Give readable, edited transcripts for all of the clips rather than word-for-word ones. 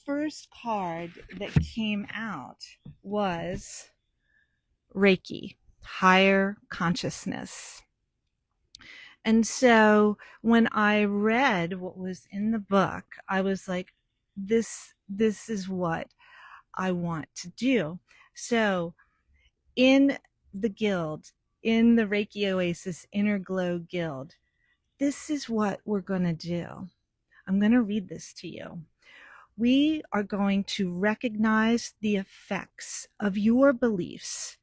first card that came out was Reiki, higher consciousness. And so when I read what was in the book, I was like, this is what I want to do. So in the guild, in the Reiki Oasis Inner Glow Guild, this is what we're going to do. I'm going to read this to you. We are going to recognize the effects of your beliefs,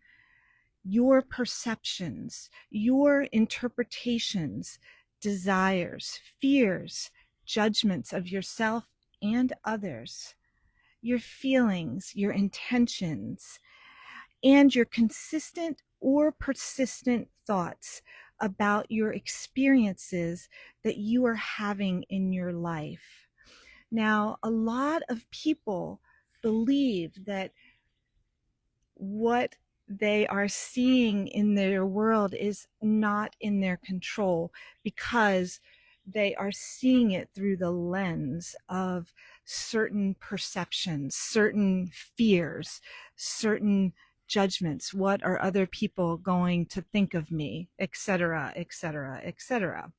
your perceptions, your interpretations, desires, fears, judgments of yourself and others, your feelings, your intentions, and your consistent or persistent thoughts about your experiences that you are having in your life. Now, a lot of people believe that what they are seeing in their world is not in their control because they are seeing it through the lens of certain perceptions, certain fears, certain judgments. What are other people going to think of me, etc., etc., etc.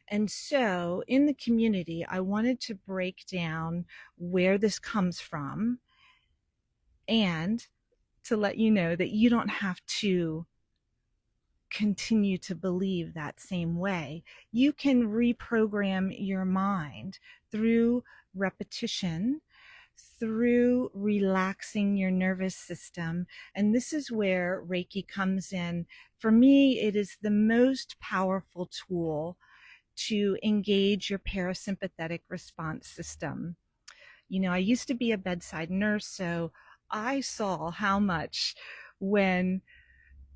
And so in the community, I wanted to break down where this comes from and to let you know that you don't have to continue to believe that same way. You can reprogram your mind through repetition, through relaxing your nervous system. And this is where Reiki comes in. For me, it is the most powerful tool to engage your parasympathetic response system. You know, I used to be a bedside nurse, so I saw how much when,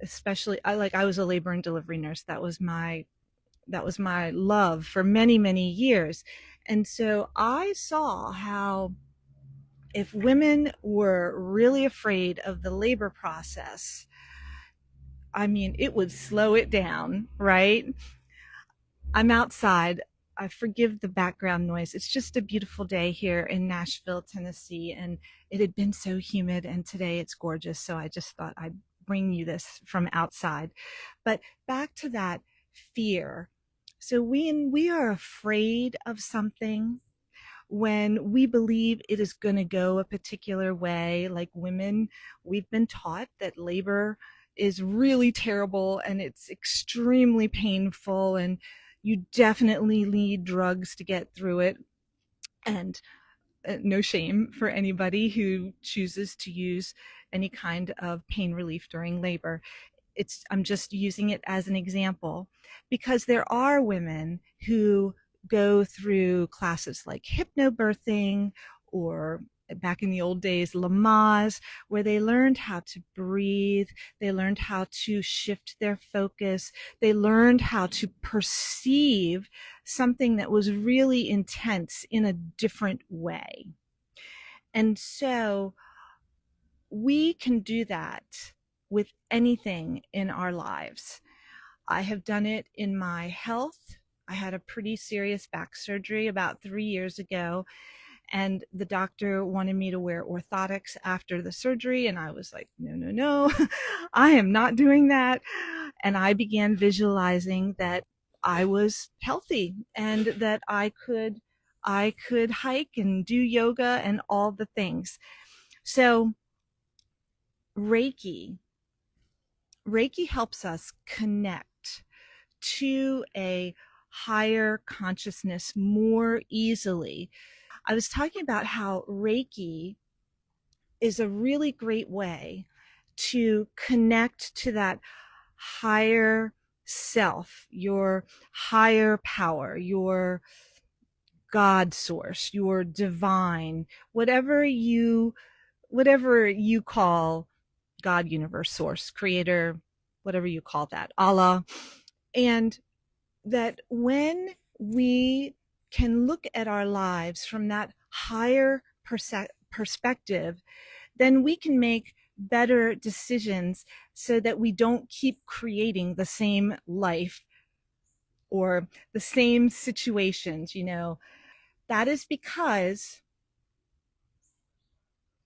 especially I was a labor and delivery nurse. That was my love for many, many years. And so I saw how if women were really afraid of the labor process, I mean, it would slow it down, right? I'm outside. I forgive the background noise. It's just a beautiful day here in Nashville, Tennessee, and it had been so humid, and today it's gorgeous. So I just thought I'd bring you this from outside. But back to that fear. So when we are afraid of something, when we believe it is going to go a particular way, like women, we've been taught that labor is really terrible and it's extremely painful, and you definitely need drugs to get through it. And no shame for anybody who chooses to use any kind of pain relief during labor. I'm just using it as an example because there are women who go through classes like hypnobirthing, or back in the old days, Lamaze, where they learned how to breathe, they learned how to shift their focus, they learned how to perceive something that was really intense in a different way. And so we can do that with anything in our lives. I have done it in my health. I had a pretty serious back surgery about 3 years ago, and the doctor wanted me to wear orthotics after the surgery, and I was like, no, I am not doing that. And I began visualizing that I was healthy and that I could hike and do yoga and all the things. So Reiki helps us connect to a higher consciousness more easily. I was talking about how Reiki is a really great way to connect to that higher self, your higher power, your God source, your divine, whatever you call God, universe, source, creator, whatever you call that, Allah. And that when we can look at our lives from that higher perspective, then we can make better decisions so that we don't keep creating the same life or the same situations, you know. That is because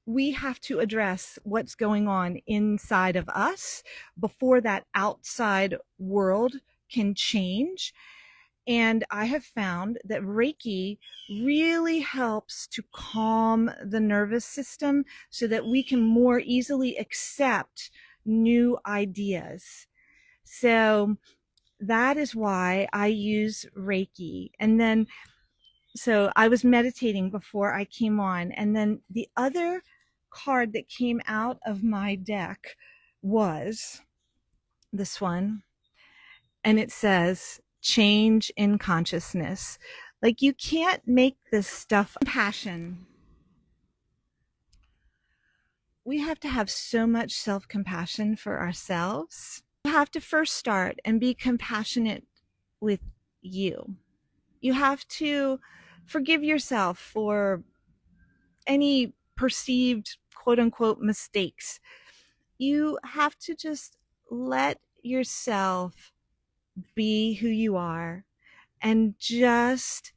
we have to address what's going on inside of us before that outside world can change. And I have found that Reiki really helps to calm the nervous system so that we can more easily accept new ideas. So that is why I use Reiki. And then, so I was meditating before I came on, and then the other card that came out of my deck was this one, and it says change in consciousness. Like, you can't make this stuff. Passion. We have to have so much self-compassion for ourselves. You have to first start and be compassionate with you. You have to forgive yourself for any perceived quote unquote mistakes. You have to just let yourself be who you are and just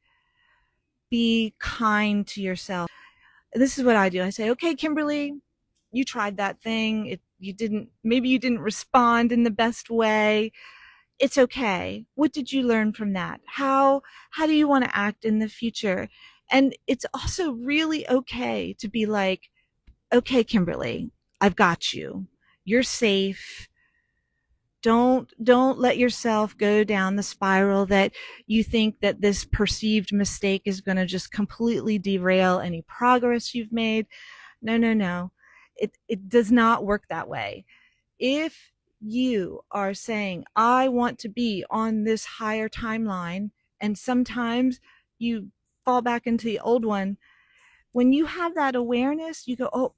be kind to yourself. This is what I do. I say, okay, Kimberly, you tried that thing. Maybe you didn't respond in the best way. It's okay. What did you learn from that? How do you want to act in the future? And it's also really okay to be like, okay, Kimberly, I've got you. You're safe. Don't let yourself go down the spiral that you think that this perceived mistake is going to just completely derail any progress you've made. No, no, no. It does not work that way. If you are saying, I want to be on this higher timeline, and sometimes you fall back into the old one, when you have that awareness, you go, oh,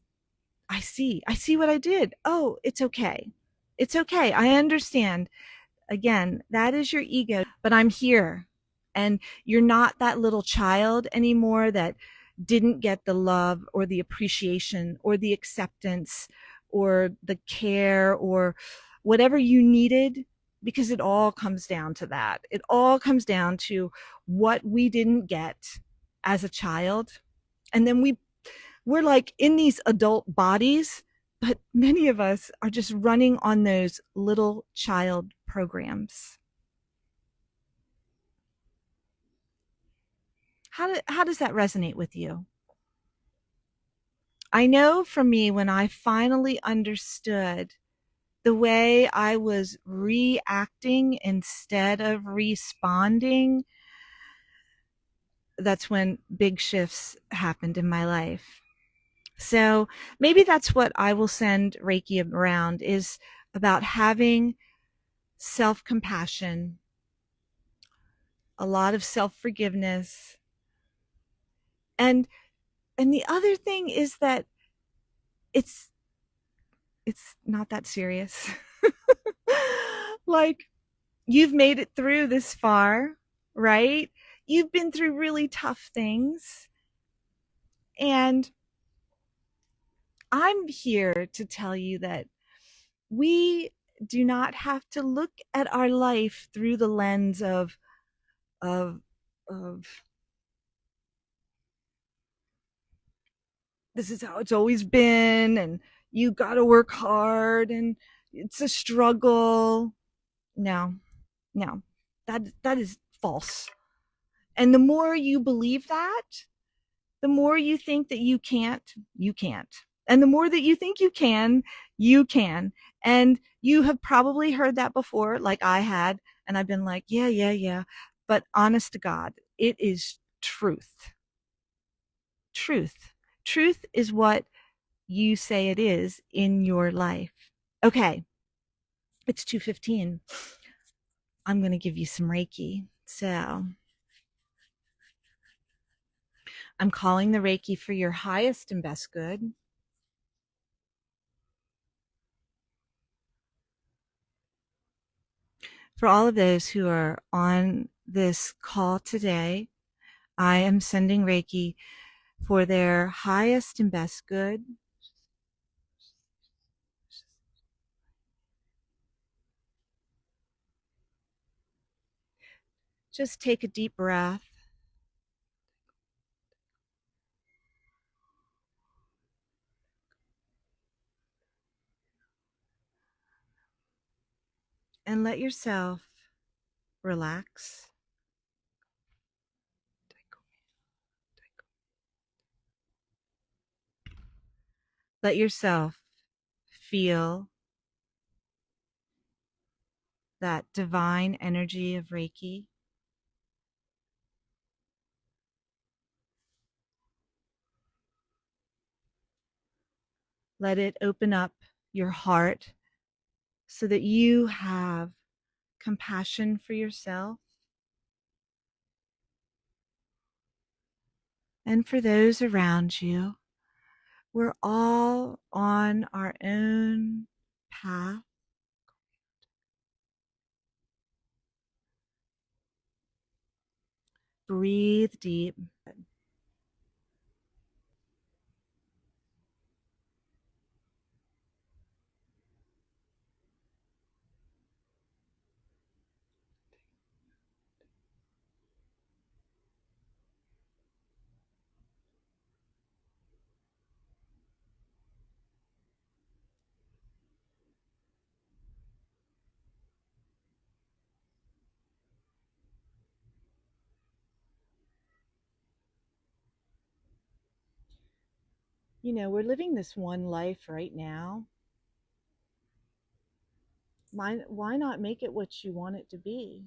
I see what I did. Oh, it's okay. It's okay. I understand. Again, that is your ego, but I'm here. And you're not that little child anymore that didn't get the love or the appreciation or the acceptance or the care or whatever you needed, because it all comes down to that. It all comes down to what we didn't get as a child. And then we're like in these adult bodies, but many of us are just running on those little child programs. How does that resonate with you? I know for me, when I finally understood the way I was reacting instead of responding, that's when big shifts happened in my life. So maybe that's what I will send Reiki around, is about having self-compassion, a lot of self-forgiveness. And the other thing is that it's not that serious. Like, you've made it through this far, right? You've been through really tough things. And I'm here to tell you that we do not have to look at our life through the lens of of this is how it's always been, and you got to work hard, and it's a struggle. No, no, that is false. And the more you believe that, the more you think that you can't. And the more that you think you can. And you have probably heard that before, like I had, and I've been like, yeah, yeah, yeah. But honest to God, it is truth. Truth. Truth is what you say it is in your life. Okay, it's 2:15. I'm going to give you some Reiki. So I'm calling the Reiki for your highest and best good. For all of those who are on this call today, I am sending Reiki for their highest and best good. Just take a deep breath. and let yourself relax. Let yourself feel that divine energy of Reiki. Let it open up your heart so that you have compassion for yourself and for those around you. We're all on our own path. Breathe deep. You know, we're living this one life right now. Why not make it what you want it to be?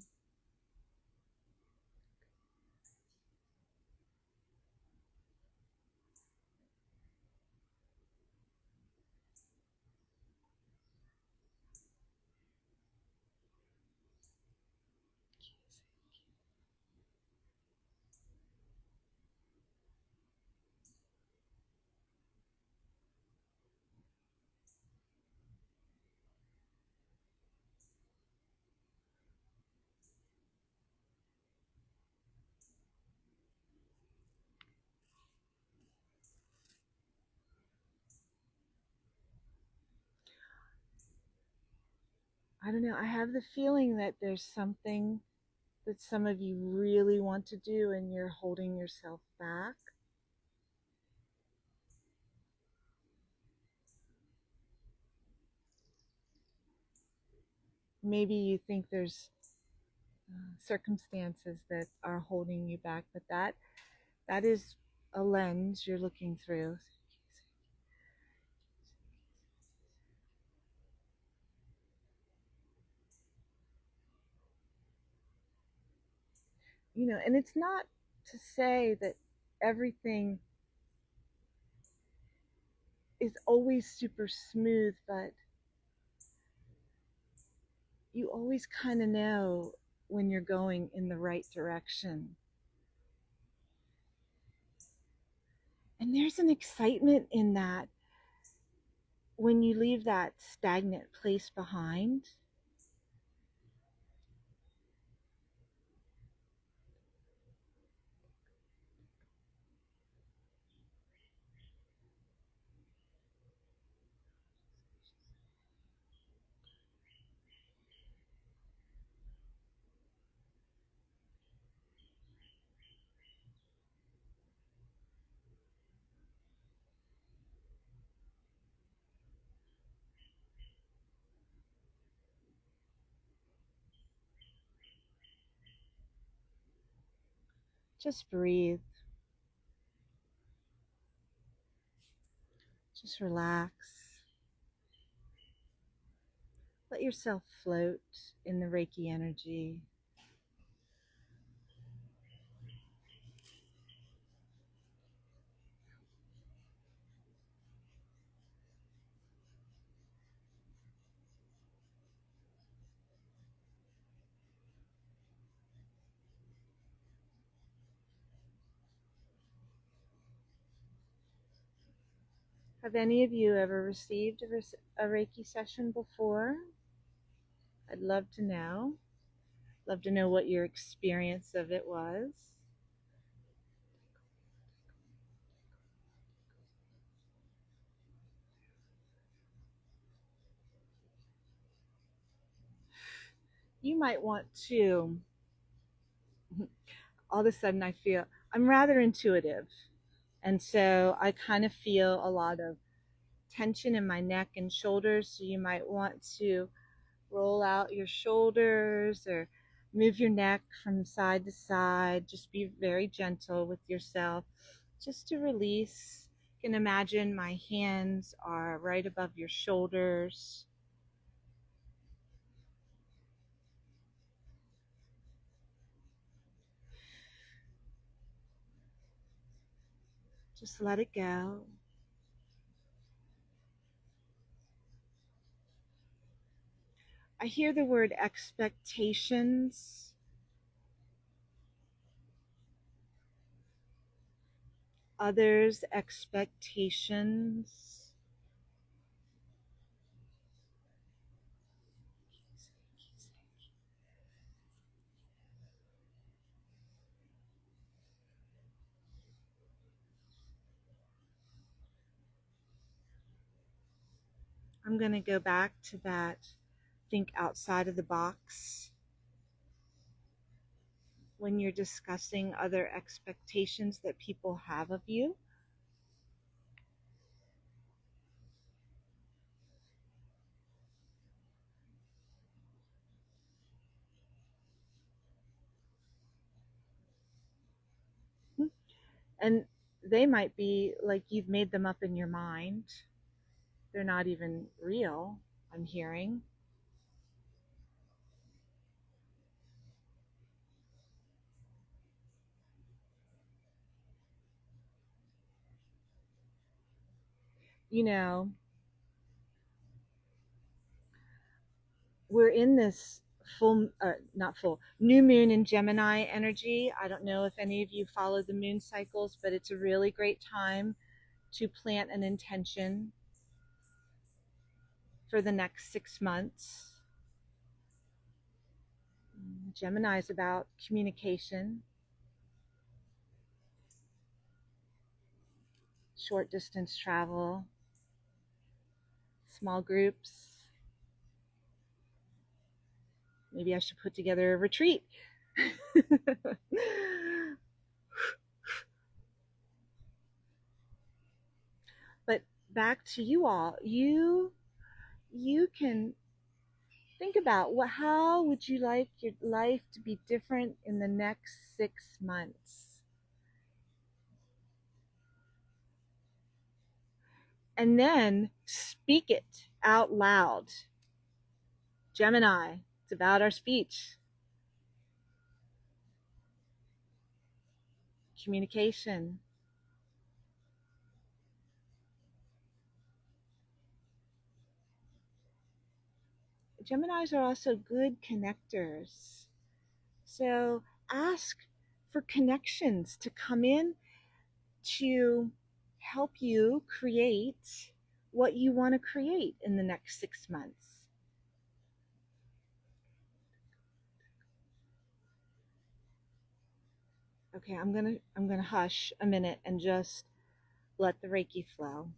I don't know. I have the feeling that there's something that some of you really want to do and you're holding yourself back. Maybe you think there's circumstances that are holding you back, but that is a lens you're looking through. You know, and it's not to say that everything is always super smooth, but you always kind of know when you're going in the right direction. And there's an excitement in that when you leave that stagnant place behind. Just breathe. Just relax. Let yourself float in the Reiki energy. Have any of you ever received a Reiki session before? I'd love to know. Love to know what your experience of it was. You might want to, all of a sudden I feel, I'm rather intuitive. And so I kind of feel a lot of tension in my neck and shoulders. So you might want to Roll out your shoulders or move your neck from side to side. Just be very gentle with yourself just to release. You can imagine my hands are right above your shoulders. Just let it go. I hear the word expectations. Others' expectations. I'm going to go back to that think outside of the box when you're discussing other expectations that people have of you. And they might be like you've made them up in your mind. They're not even real, I'm hearing. You know, we're in this full, not full, new moon in Gemini energy. I don't know if any of you follow the moon cycles, but it's a really great time to plant an intention for the next 6 months. Gemini is about communication, short distance travel, small groups. Maybe I should put together a retreat. But back to you all. You can think about how would you like your life to be different in the next 6 months? And then speak it out loud. Gemini, it's about our speech. Communication. Geminis are also good connectors. So ask for connections to come in to help you create what you want to create in the next 6 months. Okay, I'm gonna hush a minute and just let the Reiki flow.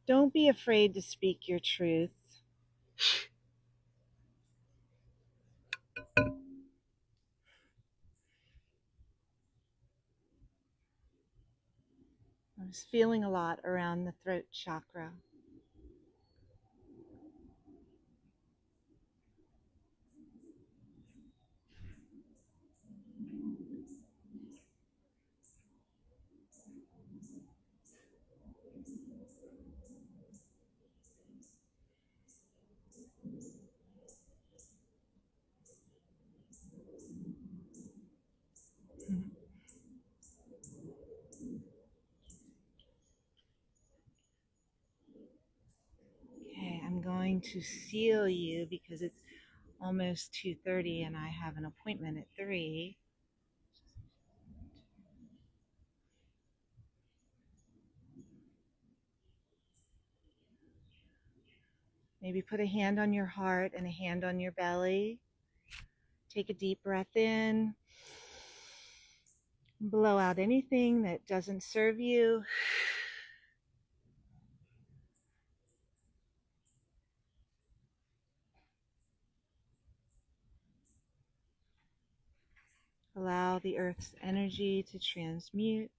Don't be afraid to speak your truth. I was feeling a lot around the throat chakra. Okay, I'm going to seal you because it's almost 2:30 and I have an appointment at 3. Maybe put a hand on your heart and a hand on your belly. Take a deep breath in. Blow out anything that doesn't serve you. Allow the earth's energy to transmute.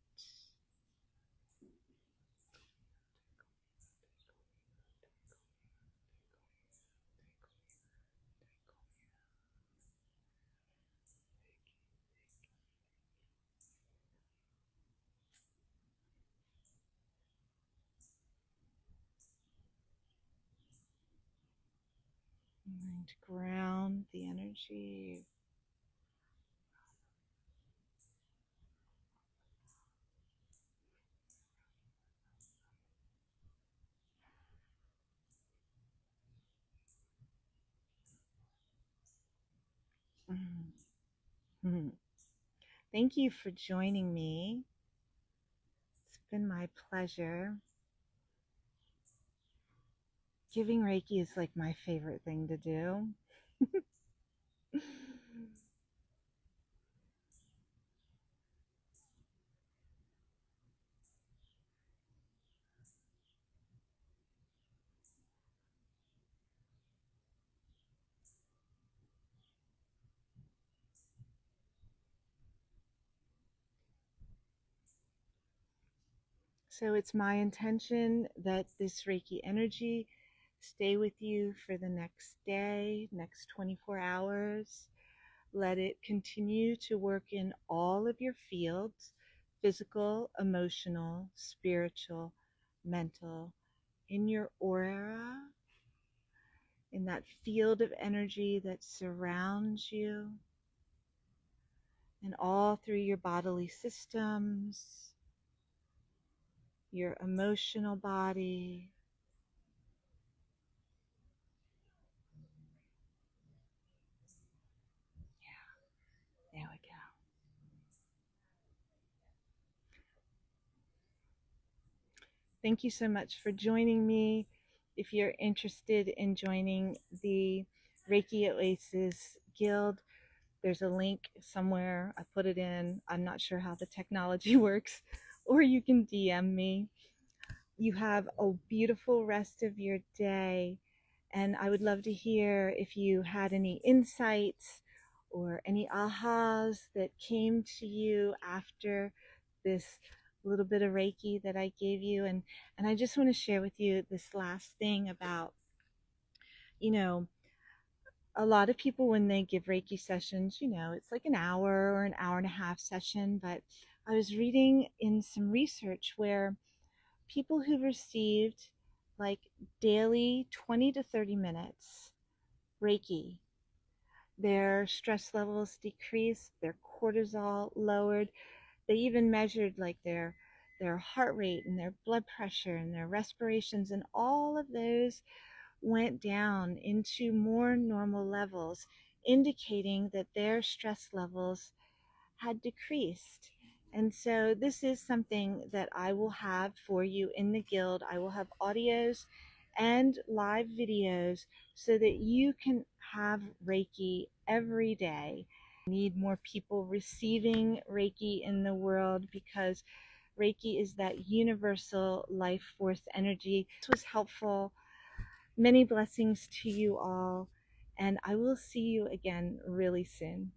I'm going to ground the energy. Thank you for joining me. It's been my pleasure. Giving Reiki is like my favorite thing to do. So it's my intention that this Reiki energy stay with you for the next day, next 24 hours. Let it continue to work in all of your fields: physical, emotional, spiritual, mental, in your aura, in that field of energy that surrounds you, and all through your bodily systems, your emotional body. Yeah, there we go. Thank you so much for joining me. If you're interested in joining the Reiki Oasis Guild, there's a link somewhere. I put it in. I'm not sure how the technology works, or you can DM me. You have a beautiful rest of your day, and I would love to hear if you had any insights or any ahas that came to you after this little bit of Reiki that I gave you. And I just want to share with you this last thing about, you know, a lot of people, when they give Reiki sessions, it's like an hour or an hour and a half session. But I was reading in some research where people who received like daily 20 to 30 minutes Reiki, their stress levels decreased, their cortisol lowered. They even measured like their heart rate and their blood pressure and their respirations, and all of those went down into more normal levels, indicating that their stress levels had decreased. And so this is something that I will have for you in the guild. I will have audios and live videos so that you can have Reiki every day. We need more people receiving Reiki in the world because Reiki is that universal life force energy. This was helpful. Many blessings to you all, and I will see you again really soon.